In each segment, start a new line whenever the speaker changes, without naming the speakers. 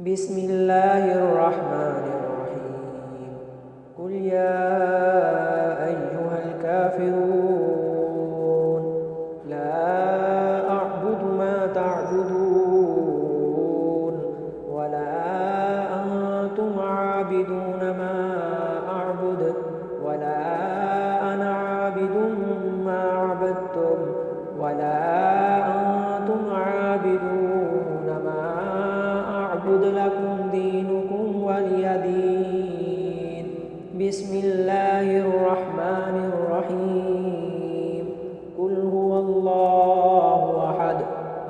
بسم الله الرحمن الرحيم قل يا أيها الكافرون لا أعبد ما تعبدون ولا أنتم عابدون ما أعبد ولا أنا عابد ما عبدتم ولا أنتم عابدون ما أعبد لكم دينكم ولي دين. بسم الله الرحمن الرحيم قل هو الله أحد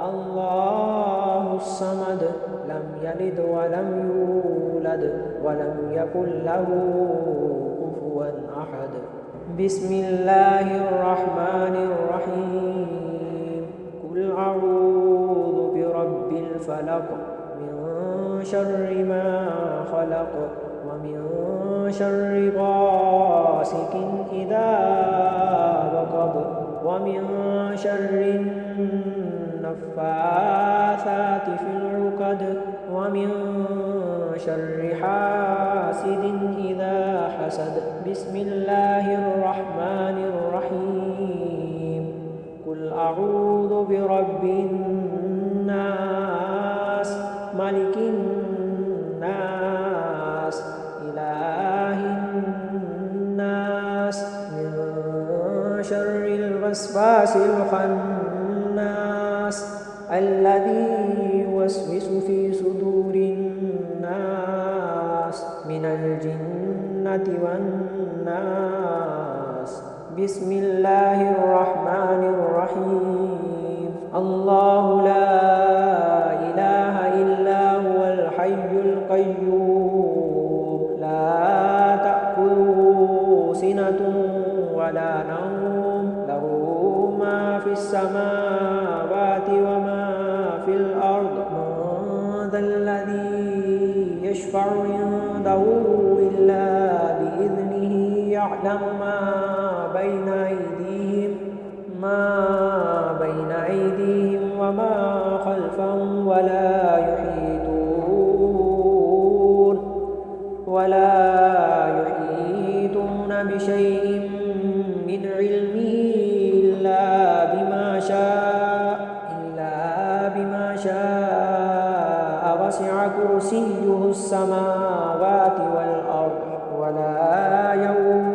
الله الصمد لم يلد ولم يولد ولم يكن له كفوا أحد. بسم الله الرحمن الرحيم قل أعوذ برب الفلق من شر ما خلق ومن شر غاسق إذا وقب ومن شر النفاثات في العقد ومن شر حاسد إذا حسد. بسم الله الرحمن الرحيم قل أعوذ برب الناس ملك الناس إله الناس من شر الوسواس الخناس الذي يوسوس في صدور الناس من الجنة والناس. بسم الله الرحمن الرحيم الله لا إله إلا هو الحي القيوم لا تأخذه سنة ولا نوم له ما في السماوات وما في الأرض من ذا الذي يشفع عنده إلا بإذنه يعلم ما بين أيديهم وما خلفهم ولا يحيطون بشيء من علمه إلا بما شاء وسع كرسيه السماوات والأرض ولا يؤوده